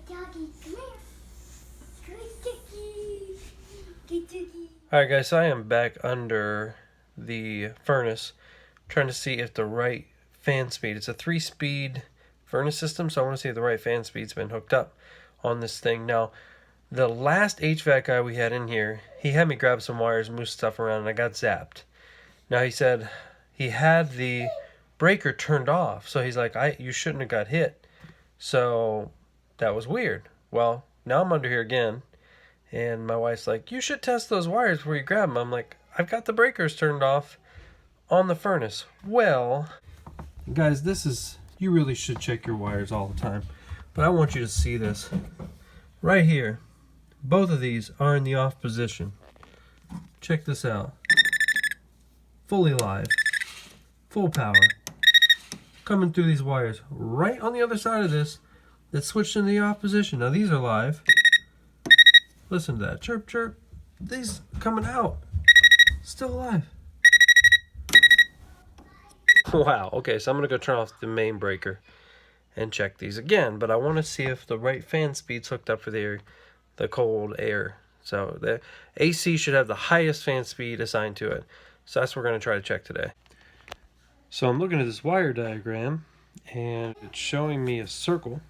Doggy, come here. Good doggy. Good doggy. Alright guys, so I am back under the furnace trying to see if the right fan speed, it's a 3-speed furnace system, so I want to see if the right fan speed's been hooked up on this thing. Now, the last HVAC guy we had in here, he had me grab some wires, move stuff around, and I got zapped. Now he said he had the breaker turned off, so he's like, you shouldn't have got hit. So that was weird. Well, now I'm under here again, and my wife's like, you should test those wires before you grab them. I'm like, I've got the breakers turned off on the furnace. Well, guys, you really should check your wires all the time, but I want you to see this right here. Both of these are in the off position. Check this out. Fully live, full power, coming through these wires right on the other side of this that switched in the off position. Now these are live. Listen to that, chirp chirp. These coming out, still alive. Wow, okay, so I'm gonna go turn off the main breaker and check these again, but I want to see if the right fan speed's hooked up for the cold air. So the AC should have the highest fan speed assigned to it. So that's what we're going to try to check today. So I'm looking at this wire diagram, and it's showing me a circle,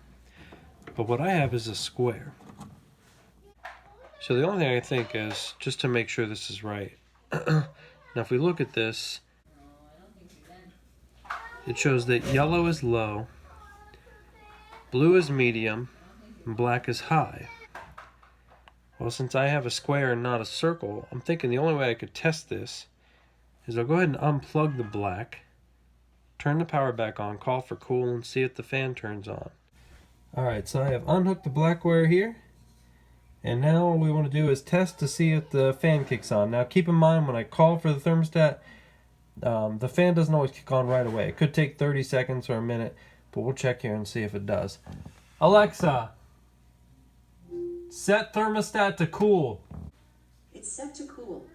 but what I have is a square. So the only thing I think is, just to make sure this is right, now if we look at this, it shows that yellow is low, blue is medium, and black is high. Well, since I have a square and not a circle, I'm thinking the only way I could test this is I'll go ahead and unplug the black, turn the power back on, call for cool, and see if the fan turns on. Alright, so I have unhooked the black wire here, and now what we want to do is test to see if the fan kicks on. Now keep in mind, when I call for the thermostat, the fan doesn't always kick on right away. It could take 30 seconds or a minute, but we'll check here and see if it does. Alexa, set thermostat to cool. It's set to cool.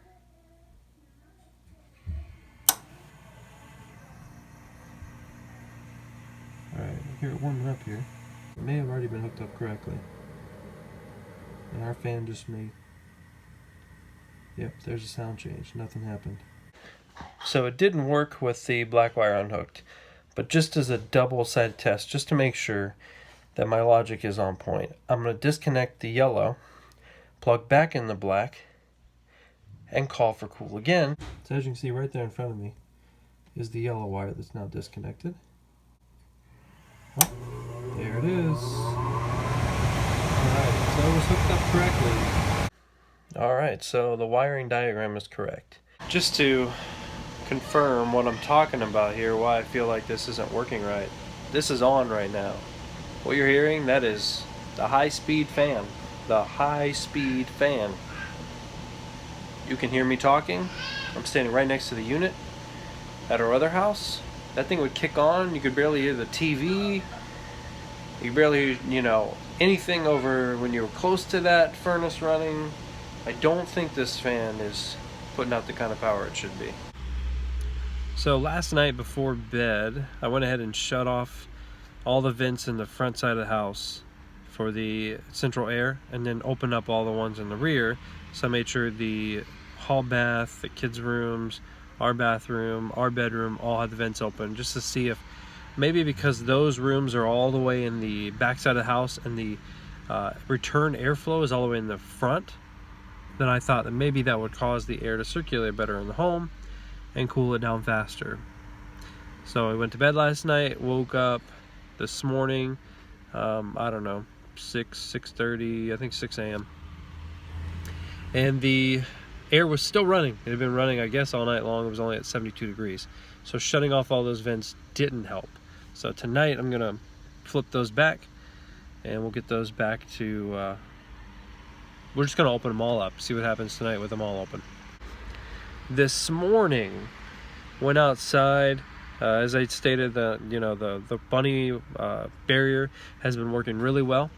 Alright, here it warming up here. It may have already been hooked up correctly. And our fan just made... Yep, there's a sound change. Nothing happened. So it didn't work with the black wire unhooked. But just as a double-sided test, just to make sure that my logic is on point, I'm going to disconnect the yellow, plug back in the black, and call for cool again. So as you can see right there in front of me is the yellow wire that's now disconnected. Oh, there it is. Alright, so it was hooked up correctly. Alright, so the wiring diagram is correct. Just to confirm what I'm talking about here, why I feel like this isn't working right. This is on right now. What you're hearing, that is the high-speed fan. The high-speed fan. You can hear me talking. I'm standing right next to the unit at our other house. That thing would kick on. You could barely hear the TV. You could barely hear, anything over when you were close to that furnace running. I don't think this fan is putting out the kind of power it should be. So last night before bed, I went ahead and shut off all the vents in the front side of the house for the central air, and then open up all the ones in the rear. So I made sure the hall bath, the kids' rooms, our bathroom, our bedroom, all had the vents open, just to see if maybe because those rooms are all the way in the back side of the house and the return airflow is all the way in the front, then I thought that maybe that would cause the air to circulate better in the home and cool it down faster. So I went to bed last night, woke up this morning, I don't know, 6:30, I think 6 a.m. And the air was still running. It had been running, I guess, all night long. It was only at 72 degrees. So shutting off all those vents didn't help. So tonight I'm gonna flip those back, and we'll get those back to, we're just gonna open them all up, see what happens tonight with them all open. This morning, went outside, as I stated, the bunny barrier has been working really well.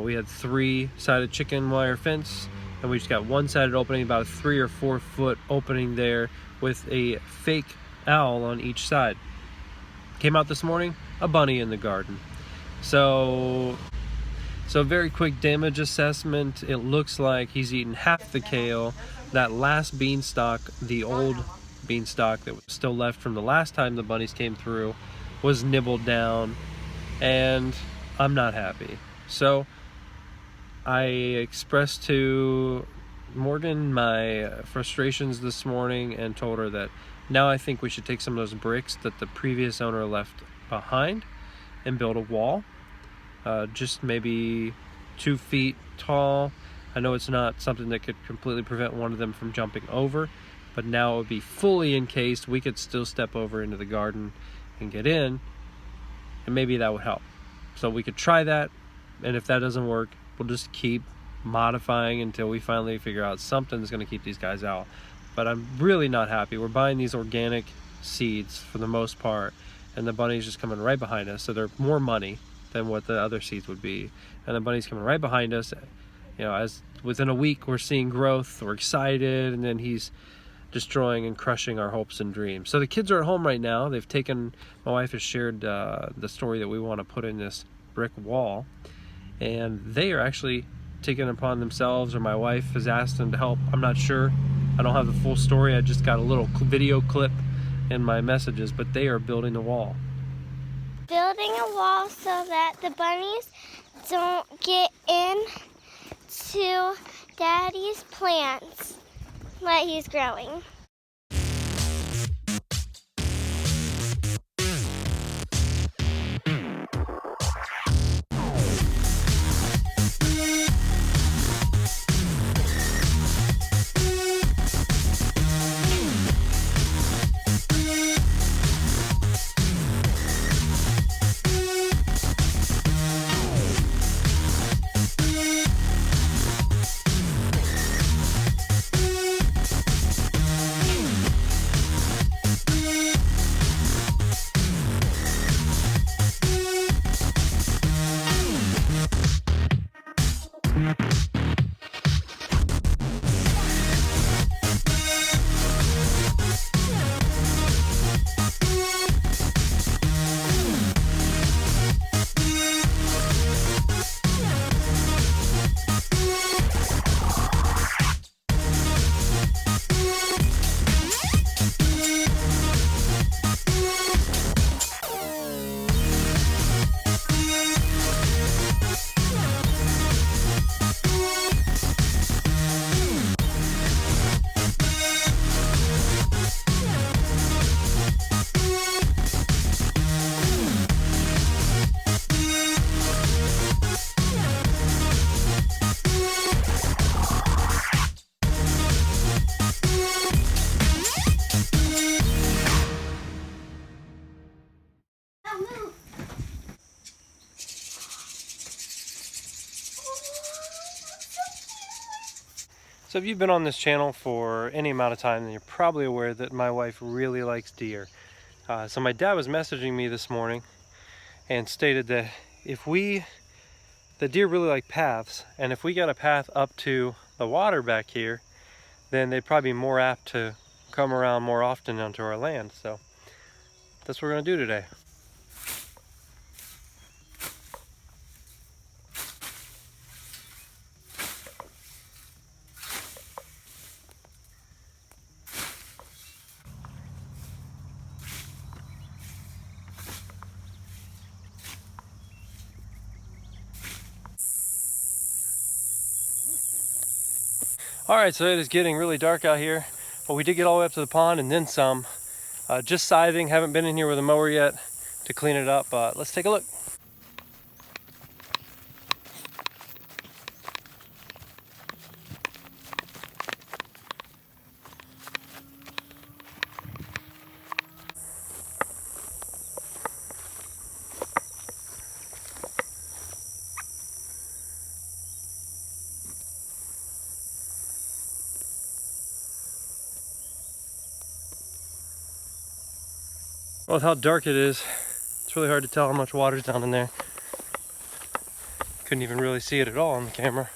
We had 3-sided chicken wire fence, and we just got 1-sided opening, about a 3 or 4 foot opening there with a fake owl on each side. Came out this morning, a bunny in the garden. So So very quick damage assessment. It looks like he's eaten half the kale. That last beanstalk, the old beanstalk that was still left from the last time the bunnies came through, was nibbled down, and I'm not happy. So I expressed to Morgan my frustrations this morning and told her that now I think we should take some of those bricks that the previous owner left behind and build a wall, just maybe 2 feet tall. I know it's not something that could completely prevent one of them from jumping over, but now it would be fully encased. We could still step over into the garden and get in, and maybe that would help. So we could try that, and if that doesn't work, we'll just keep modifying until we finally figure out something that's going to keep these guys out. But I'm really not happy. We're buying these organic seeds for the most part, and the bunnies just coming right behind us, so they're more money than what the other seeds would be. And the bunnies coming right behind us. You know, as within a week we're seeing growth, we're excited, and then he's destroying and crushing our hopes and dreams. So the kids are at home right now. They've taken, my wife has shared the story that we want to put in this brick wall, and they are actually taking it upon themselves, or my wife has asked them to help. I'm not sure. I don't have the full story. I just got a little video clip in my messages, but they are building the wall. Building a wall so that the bunnies don't get in to Daddy's plants that he's growing. So if you've been on this channel for any amount of time, then you're probably aware that my wife really likes deer. So my dad was messaging me this morning and stated that the deer really like paths, and if we got a path up to the water back here, then they'd probably be more apt to come around more often onto our land. So that's what we're gonna do today. Alright, so it is getting really dark out here, but we did get all the way up to the pond and then some. Just scything, haven't been in here with a mower yet to clean it up, but let's take a look. Well, with how dark it is, it's really hard to tell how much water's down in there. Couldn't even really see it at all on the camera.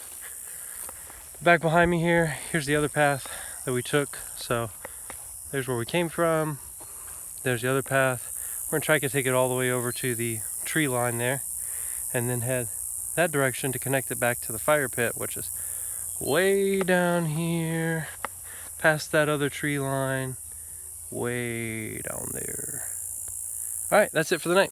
Back behind me here, here's the other path that we took. So there's where we came from. There's the other path. We're gonna try to take it all the way over to the tree line there and then head that direction to connect it back to the fire pit, which is way down here, past that other tree line, way down there. All right, that's it for the night.